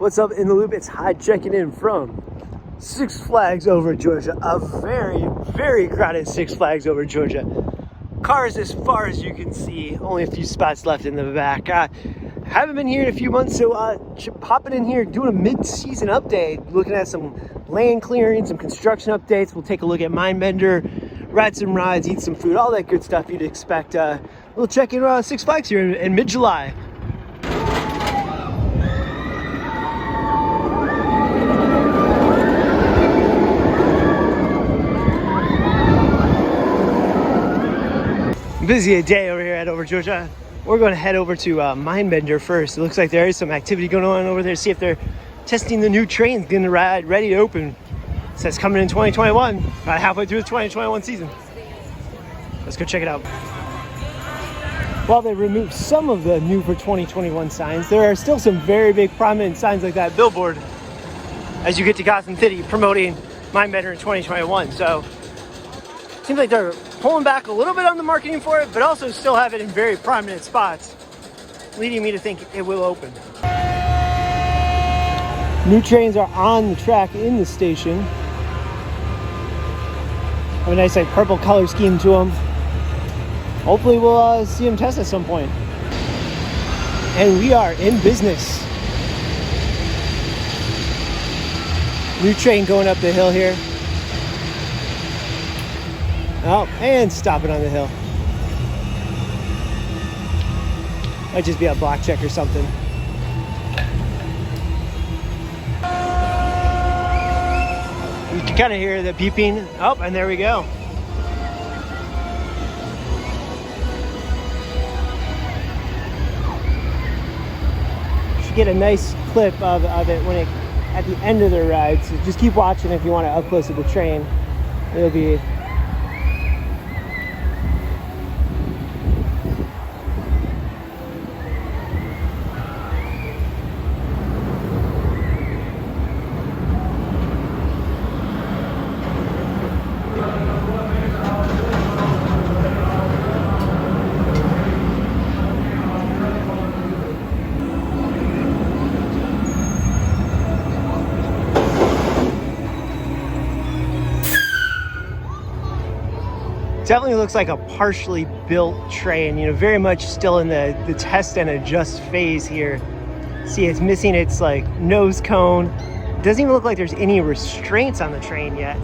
What's up in the loop? It's Hyde checking in from Six Flags Over Georgia. A very, very crowded Six Flags Over Georgia. Cars as far as you can see. Only a few spots left in the back. Haven't been here in a few months, so popping in here, doing a mid-season update, looking at some land clearing, some construction updates. We'll take a look at Mindbender, ride some rides, eat some food, all that good stuff you'd expect. We'll check in Six Flags here in mid-July. Busy day over here at Over Georgia. We're going to head over to Mindbender first. It looks like there is some activity going on over there. See if they're testing the new trains, getting the ride ready to open. It says coming in 2021, about halfway through the 2021 season. Let's go check it out. While they removed some of the new for 2021 signs, there are still some very big prominent signs like that billboard as you get to Gotham City promoting Mindbender in 2021. So seems like they're pulling back a little bit on the marketing for it, but also still have it in very prominent spots, leading me to think it will open. New trains are on the track in the station. Have a nice like purple color scheme to them. Hopefully we'll see them test at some point. And we are in business. New train going up the hill here. Oh, and stopping on the hill. Might just be a block check or something. You can kind of hear the beeping. Oh, and there we go. Should get a nice clip of it when it at the end of the ride. So just keep watching if you want to up close to the train. It'll be definitely looks like a partially built train, you know, very much still in the test and adjust phase here. See, it's missing its like nose cone. Doesn't even look like there's any restraints on the train yet.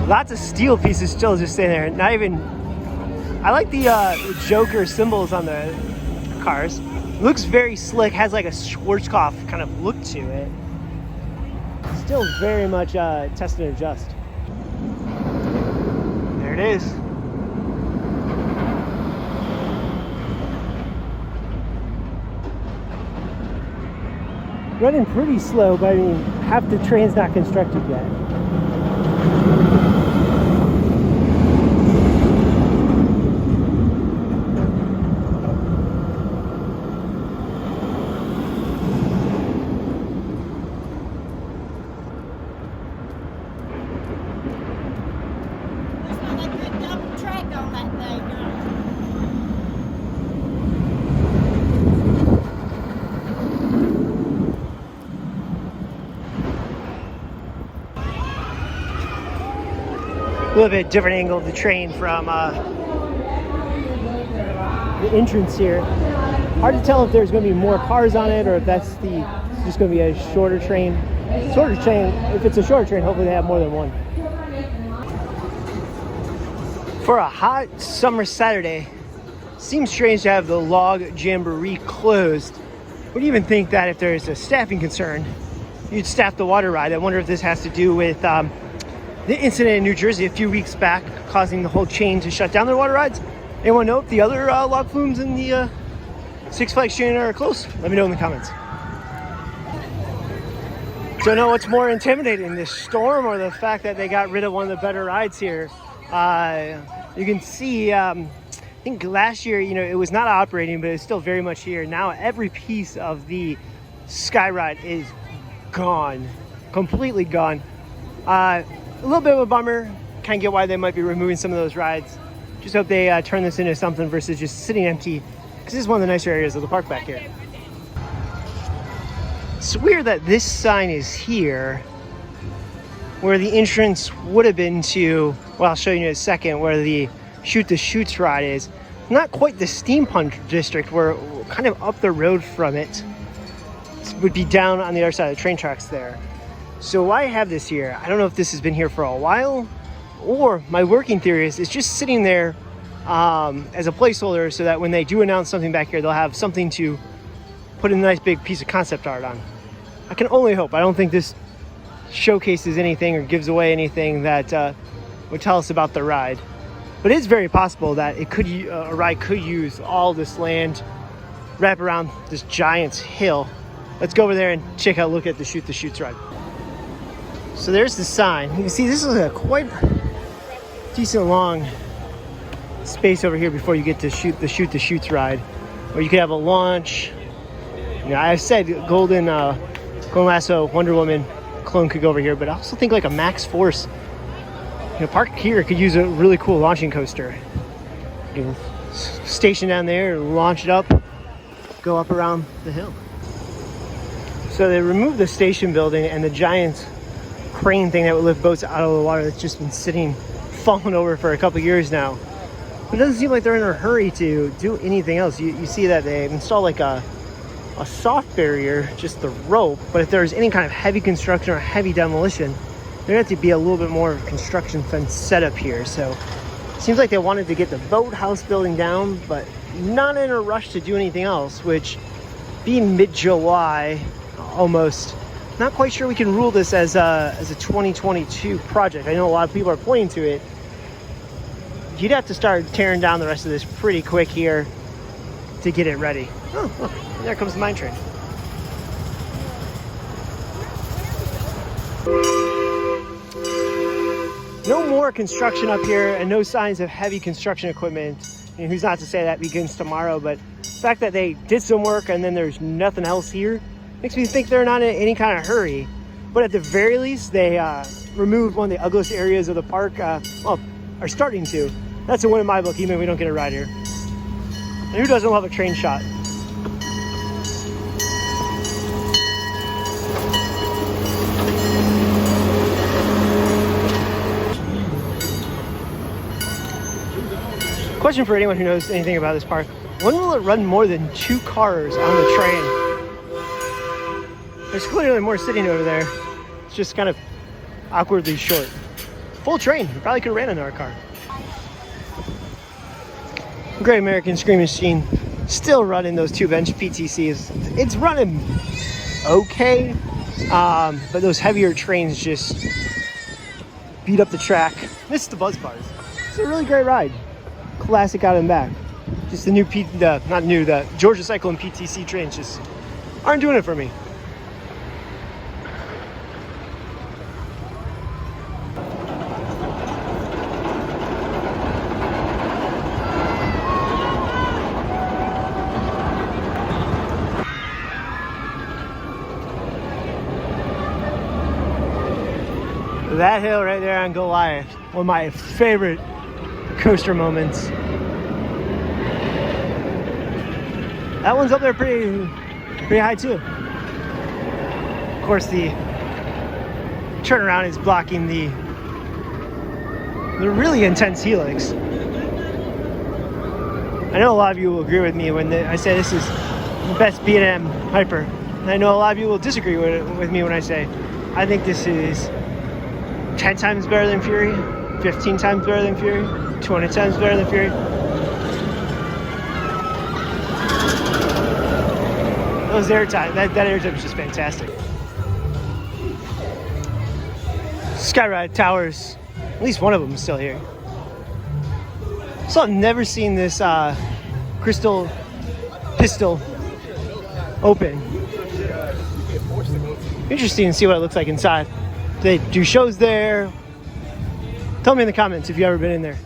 Lots of steel pieces still just in there. Not even, I like the Joker symbols on the cars. Looks very slick, has like a Schwarzkopf kind of look to it. Still very much test and adjust. There it is. Running pretty slow, but I mean, half the train's not constructed yet. A little bit different angle of the train from the entrance here. Hard to tell if there's going to be more cars on it or if that's just going to be a shorter train. If it's a shorter train, hopefully they have more than one. For a hot summer Saturday, seems strange to have the log Jamboree closed. Would even think that if there's a staffing concern, you'd staff the water ride. I wonder if this has to do with the incident in New Jersey a few weeks back causing the whole chain to shut down their water rides. Anyone know if the other log flumes in the Six Flags chain are close? Let me know in the comments. Don't know what's more intimidating, this storm or the fact that they got rid of one of the better rides here. You can see, I think last year, you know, it was not operating, but it's still very much here. Now every piece of the Skyride is gone, completely gone. A little bit of a bummer. Kind of get why they might be removing some of those rides. Just hope they turn this into something versus just sitting empty because this is one of the nicer areas of the park back here. It's weird that this sign is here where the entrance would have been to, well, I'll show you in a second, where the Shoot the Chutes ride is. Not quite the steampunk district, we're kind of up the road from it. It would be down on the other side of the train tracks there. So why I have this here, I don't know if this has been here for a while, or my working theory is it's just sitting there as a placeholder so that when they do announce something back here, they'll have something to put a nice big piece of concept art on. I can only hope. I don't think this showcases anything or gives away anything that would tell us about the ride. But it is very possible that it could a ride could use all this land, wrap around this giant hill. Let's go over there and check out, look at the Shoot the Chutes ride. So there's the sign. You can see this is a quite decent long space over here before you get to the Shoot the Chutes ride, where you could have a launch. You know, I said Golden Lasso, Wonder Woman clone could go over here, but I also think like a Max Force, you know, park here could use a really cool launching coaster. You know, station down there, launch it up, go up around the hill. So they removed the station building and the giant crane thing that would lift boats out of the water that's just been sitting, falling over for a couple years now. It doesn't seem like they're in a hurry to do anything else. You see that they install like a soft barrier, just the rope, but if there's any kind of heavy construction or heavy demolition, there has to be a little bit more construction fence set up here. So it seems like they wanted to get the boathouse building down, but not in a rush to do anything else, which being mid-July almost, not quite sure we can rule this as a 2022 project. I know a lot of people are pointing to it. You'd have to start tearing down the rest of this pretty quick here to get it ready. Oh, look, there comes the mine train. No more construction up here and no signs of heavy construction equipment. And who's not to say that begins tomorrow, but the fact that they did some work and then there's nothing else here makes me think they're not in any kind of hurry. But at the very least, they removed one of the ugliest areas of the park, well, are starting to. That's a win in my book, even if we don't get a ride here. And who doesn't love a train shot? Question for anyone who knows anything about this park. When will it run more than 2 cars on the train? There's clearly more sitting over there. It's just kind of awkwardly short. Full train, you probably could have ran another car. Great American Scream Machine, still running those 2-bench PTCs. It's running okay, but those heavier trains just beat up the track. Miss the buzz bars. It's a really great ride. Classic out and back. Just the new the Georgia Cyclone PTC trains just aren't doing it for me. That hill right there on Goliath, one of my favorite coaster moments. That one's up there pretty high too. Of course, the turnaround is blocking the really intense helix. I know a lot of you will agree with me when I say this is the best B&M Hyper. And I know a lot of you will disagree with me when I say I think this is 10 times better than Fury, 15 times better than Fury, 20 times better than Fury. Those airtime, that airtime is just fantastic. Skyride Towers, at least one of them is still here. So I've never seen this crystal pistol open. Interesting to see what it looks like inside. They do shows there. Tell me in the comments if you've ever been in there.